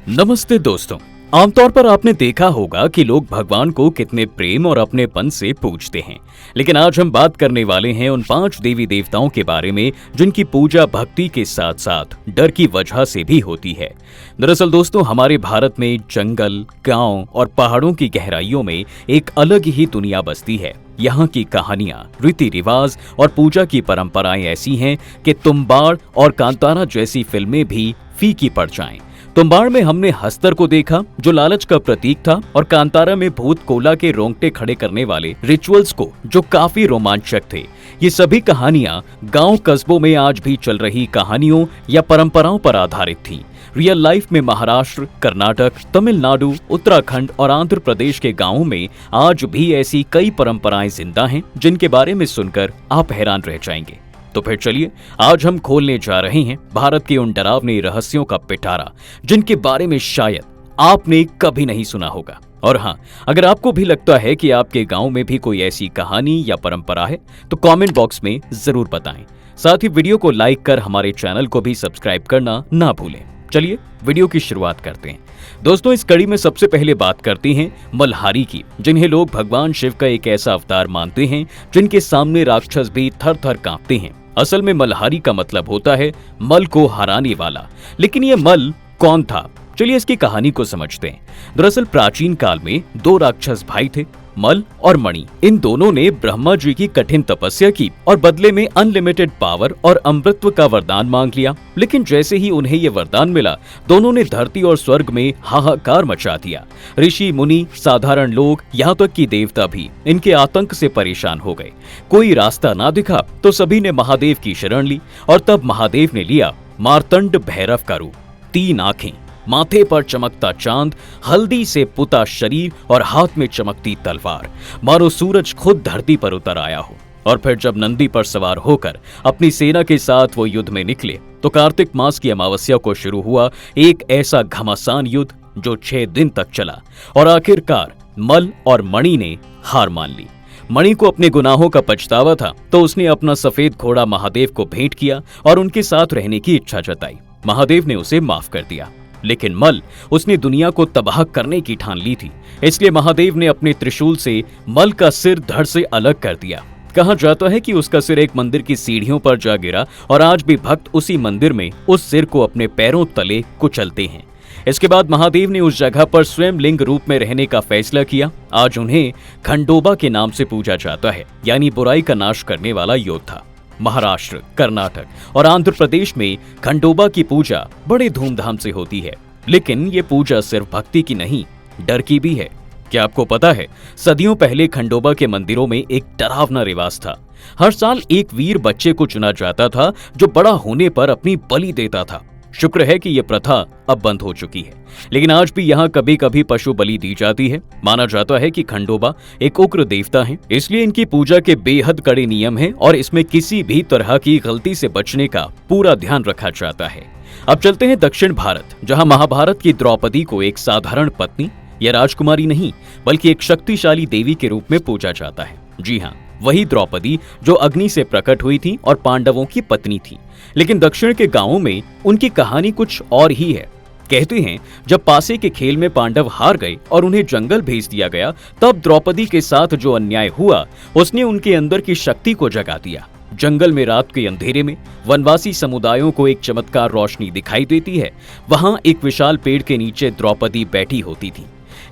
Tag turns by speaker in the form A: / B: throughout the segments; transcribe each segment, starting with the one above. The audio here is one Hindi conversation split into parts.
A: नमस्ते दोस्तों। आमतौर पर आपने देखा होगा कि लोग भगवान को कितने प्रेम और अपनेपन से पूजते हैं, लेकिन आज हम बात करने वाले हैं उन 5 देवी देवताओं के बारे में जिनकी पूजा भक्ति के साथ साथ डर की वजह से भी होती है। दरअसल दोस्तों, हमारे भारत में जंगल, गांव और पहाड़ों की गहराइयों में एक अलग ही दुनिया बसती है। यहाँ की कहानियां, रीति रिवाज और पूजा की परंपराएं ऐसी हैं कि तुम्बाड़ और कांतारा जैसी फिल्में भी फीकी पड़ जाएं। तुम्बाड़ में हमने हस्तर को देखा जो लालच का प्रतीक था, और कांतारा में भूत कोला के रोंगटे खड़े करने वाले रिचुअल्स को जो काफी रोमांचक थे। ये सभी कहानियां गांव कस्बों में आज भी चल रही कहानियों या परंपराओं पर आधारित थीं। रियल लाइफ में महाराष्ट्र, कर्नाटक, तमिलनाडु, उत्तराखंड और आंध्र प्रदेश के गांवों में आज भी ऐसी कई परंपराएं जिंदा हैं जिनके बारे में सुनकर आप हैरान रह जाएंगे। तो फिर चलिए, आज हम खोलने जा रहे हैं भारत के उन डरावने रहस्यों का पिटारा जिनके बारे में शायद आपने कभी नहीं सुना होगा। और हाँ, अगर आपको भी लगता है कि आपके गांव में भी कोई ऐसी कहानी या परंपरा है तो कमेंट बॉक्स में जरूर बताएं। साथ ही वीडियो को लाइक कर हमारे चैनल को भी सब्सक्राइब करना ना भूलें। चलिए वीडियो की शुरुआत करते हैं। दोस्तों, इस कड़ी में सबसे पहले बात करते हैं मल्हारी की, जिन्हें लोग भगवान शिव का एक ऐसा अवतार मानते हैं जिनके सामने राक्षस भी थर थर कांपते हैं। असल में मल्हारी का मतलब होता है मल को हराने वाला। लेकिन ये मल कौन था? चलिए इसकी कहानी को समझते हैं। दरअसल प्राचीन काल में 2 राक्षस भाई थे, मल और मणि। इन दोनों ने ब्रह्मा जी की कठिन तपस्या की और बदले में अनलिमिटेड पावर और अमृतत्व का वरदान मांग लिया। लेकिन जैसे ही उन्हें ये वरदान मिला, दोनों ने धरती और स्वर्ग में हाहाकार मचा दिया। ऋषि, मुनि, साधारण लोग, यहाँ तक कि देवता भी इनके आतंक से परेशान हो गए। कोई रास्ता ना दिखा तो सभी ने महादेव की शरण ली, और तब महादेव ने लिया मार्तंड भैरव का रूप। 3 आंखें, माथे पर चमकता चांद, हल्दी से पुता शरीर और हाथ में चमकती तलवार, मानो सूरज खुद धरती पर उतर आया हो। और फिर जब नंदी पर सवार होकर अपनी सेना के साथ वो युद्ध में निकले तो कार्तिक मास की अमावस्या को शुरू हुआ एक ऐसा घमासान युद्ध जो 6 दिन तक चला, और आखिरकार मल और मणि ने हार मान ली। मणि को अपने गुनाहों का पछतावा था, तो उसने अपना सफेद घोड़ा महादेव को भेंट किया और उनके साथ रहने की इच्छा जताई। महादेव ने उसे माफ कर दिया। लेकिन मल, उसने दुनिया को तबाह करने की ठान ली थी, इसलिए महादेव ने अपने त्रिशूल से मल का सिर धड़ से अलग कर दिया। कहा जाता है कि उसका सिर एक मंदिर की सीढ़ियों पर जा गिरा, और आज भी भक्त उसी मंदिर में उस सिर को अपने पैरों तले कुचलते हैं। इसके बाद महादेव ने उस जगह पर स्वयं लिंग रूप में रहने का फैसला किया। आज उन्हें खंडोबा के नाम से पूजा जाता है, यानी बुराई का नाश करने वाला योद्धा। महाराष्ट्र, कर्नाटक और आंध्र प्रदेश में खंडोबा की पूजा बड़े धूमधाम से होती है। लेकिन ये पूजा सिर्फ भक्ति की नहीं, डर की भी है। क्या आपको पता है, सदियों पहले खंडोबा के मंदिरों में एक डरावना रिवाज था। हर साल एक वीर बच्चे को चुना जाता था जो बड़ा होने पर अपनी बलि देता था। शुक्र है कि यह प्रथा अब बंद हो चुकी है, लेकिन आज भी यहाँ कभी कभी पशु बलि दी जाती है। माना जाता है कि खंडोबा एक उग्र देवता हैं, इसलिए इनकी पूजा के बेहद कड़े नियम हैं और इसमें किसी भी तरह की गलती से बचने का पूरा ध्यान रखा जाता है। अब चलते हैं दक्षिण भारत, जहाँ महाभारत की द्रौपदी को एक साधारण पत्नी या राजकुमारी नहीं, बल्कि एक शक्तिशाली देवी के रूप में पूजा जाता है। जी हाँ, वही द्रौपदी जो अग्नि से प्रकट हुई थी और पांडवों की पत्नी थी। लेकिन दक्षिण के गांवों में उनकी कहानी कुछ और ही है। कहते हैं, जब पासे के खेल में पांडव हार गए और उन्हें जंगल भेज दिया गया, तब द्रौपदी के साथ जो अन्याय हुआ उसने उनके अंदर की शक्ति को जगा दिया। जंगल में रात के अंधेरे में वनवासी समुदायों को एक चमत्कार रोशनी दिखाई देती है। वहां एक विशाल पेड़ के नीचे द्रौपदी बैठी होती थी,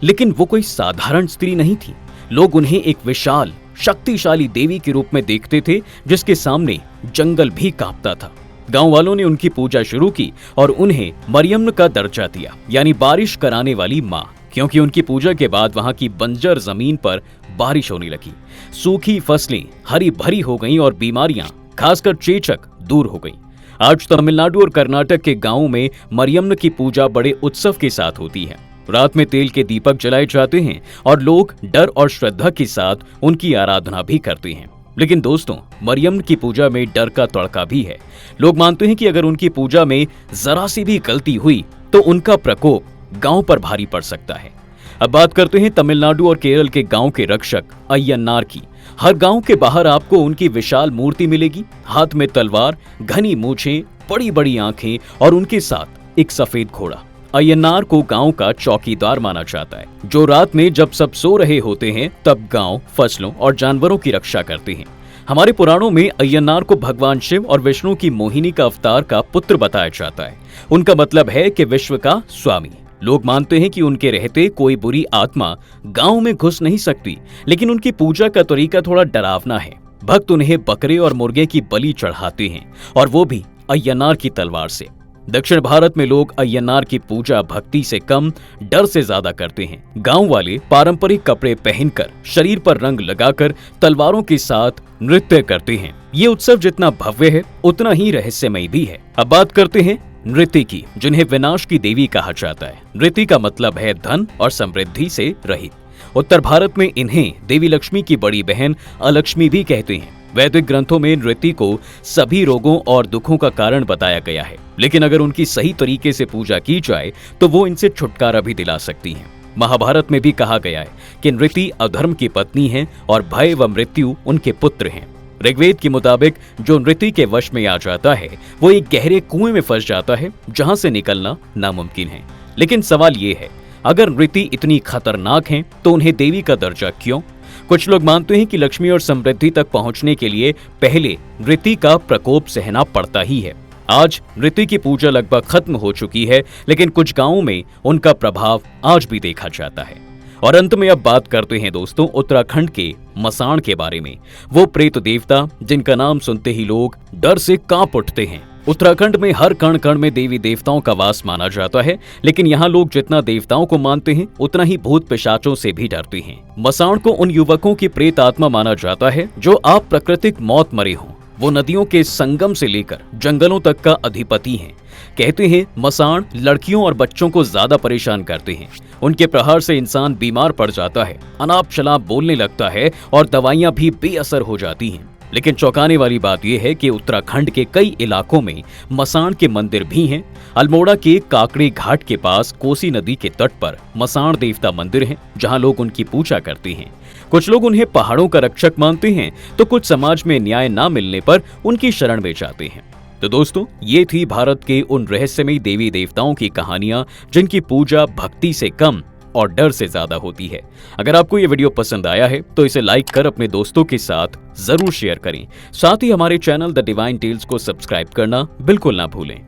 A: लेकिन वो कोई साधारण स्त्री नहीं थी। लोग उन्हें एक विशाल शक्तिशाली देवी के रूप में देखते थे, जिसके सामने जंगल भी कांपता था। गांव वालों ने उनकी पूजा शुरू की और उन्हें मरियम का दर्जा दिया, यानी बारिश कराने वाली माँ, क्योंकि उनकी पूजा के बाद वहां की बंजर जमीन पर बारिश होने लगी। सूखी फसलें हरी भरी हो गईं और बीमारियां, खासकर चेचक, दूर हो गईं। आज तमिलनाडु और कर्नाटक के गांवों में मरियम की पूजा बड़े उत्सव के साथ होती है। रात में तेल के दीपक जलाए जाते हैं और लोग डर और श्रद्धा के साथ उनकी आराधना भी करते हैं। लेकिन दोस्तों, मरियम की पूजा में डर का तड़का भी है। लोग मानते हैं कि अगर उनकी पूजा में जरा सी भी गलती हुई तो उनका प्रकोप गांव पर भारी पड़ सकता है। अब बात करते हैं तमिलनाडु और केरल के गांव के रक्षक अय्यनार की। हर गांव के बाहर आपको उनकी विशाल मूर्ति मिलेगी, हाथ में तलवार, घनी मूछें, बड़ी बड़ी आंखें और उनके साथ एक सफेद घोड़ा। अय्यनार को गांव का चौकीदार माना जाता है, जो रात में जब सब सो रहे होते हैं तब गांव, फसलों और जानवरों की रक्षा करते हैं। हमारे पुराणों में अय्यनार को भगवान शिव और विष्णु की मोहिनी का अवतार का पुत्र बताया जाता है। उनका मतलब है कि विश्व का स्वामी। लोग मानते हैं कि उनके रहते कोई बुरी आत्मा गांव में घुस नहीं सकती, लेकिन उनकी पूजा का तरीका थोड़ा डरावना है। भक्त उन्हें बकरे और मुर्गे की बलि चढ़ाते हैं, और वो भी अय्यनार की तलवार से। दक्षिण भारत में लोग अय्यनार की पूजा भक्ति से कम डर से ज्यादा करते हैं। गांव वाले पारंपरिक कपड़े पहनकर, शरीर पर रंग लगाकर, तलवारों के साथ नृत्य करते हैं। ये उत्सव जितना भव्य है उतना ही रहस्यमय भी है। अब बात करते हैं नृत्य की, जिन्हें विनाश की देवी कहा जाता है। नृत्य का मतलब है धन और समृद्धि से रहित। उत्तर भारत में इन्हें देवी लक्ष्मी की बड़ी बहन अलक्ष्मी भी कहते हैं। वैदिक ग्रंथों में नृत्य को सभी रोगों और दुखों का कारण बताया गया है, लेकिन अगर उनकी सही तरीके से पूजा की जाए तो वो इनसे छुटकारा भी दिला सकती हैं। महाभारत में भी कहा गया है कि नृत्य अधर्म की पत्नी है और भय व मृत्यु उनके पुत्र हैं। ऋग्वेद के मुताबिक जो नृत्य के वश में आ जाता है वो एक गहरे कुएं में फंस जाता है, जहां से निकलना नामुमकिन है। लेकिन सवाल ये है, अगर नृत्य इतनी खतरनाक हैं तो उन्हें देवी का दर्जा क्यों? कुछ लोग मानते हैं कि लक्ष्मी और समृद्धि तक पहुंचने के लिए पहले नृत्य का प्रकोप सहना पड़ता ही है। आज नृत्य की पूजा लगभग खत्म हो चुकी है, लेकिन कुछ गांवों में उनका प्रभाव आज भी देखा जाता है। और अंत में अब बात करते हैं दोस्तों उत्तराखंड के मसाण के बारे में। वो प्रेत देवता जिनका नाम सुनते ही लोग डर से कांप उठते हैं। उत्तराखंड में हर कण कण में देवी देवताओं का वास माना जाता है, लेकिन यहाँ लोग जितना देवताओं को मानते हैं उतना ही भूत पिशाचों से भी डरते हैं। मसाण को उन युवकों की प्रेत आत्मा माना जाता है जो अप्राकृतिक मौत मरे हों। वो नदियों के संगम से लेकर जंगलों तक का अधिपति हैं। कहते हैं मसाण लड़कियों और बच्चों को ज्यादा परेशान करते हैं। उनके प्रहार से इंसान बीमार पड़ जाता है, अनाप शनाप बोलने लगता है और दवाइयां भी बेअसर हो जाती हैं। लेकिन चौंकाने वाली बात यह है कि उत्तराखंड के कई इलाकों में मसाण के मंदिर भी हैं। अल्मोड़ा के काकड़े घाट के पास कोसी नदी के तट पर मसाण देवता मंदिर है, जहां लोग उनकी पूजा करते हैं। कुछ लोग उन्हें पहाड़ों का रक्षक मानते हैं, तो कुछ समाज में न्याय न मिलने पर उनकी शरण में जाते हैं। तो दोस्तों, ये थी भारत के उन रहस्यमयी देवी देवताओं की कहानियां जिनकी पूजा भक्ति से कम और डर से ज्यादा होती है। अगर आपको ये वीडियो पसंद आया है तो इसे लाइक कर अपने दोस्तों के साथ जरूर शेयर करें। साथ ही हमारे चैनल द डिवाइन टेल्स को सब्सक्राइब करना बिल्कुल ना भूलें।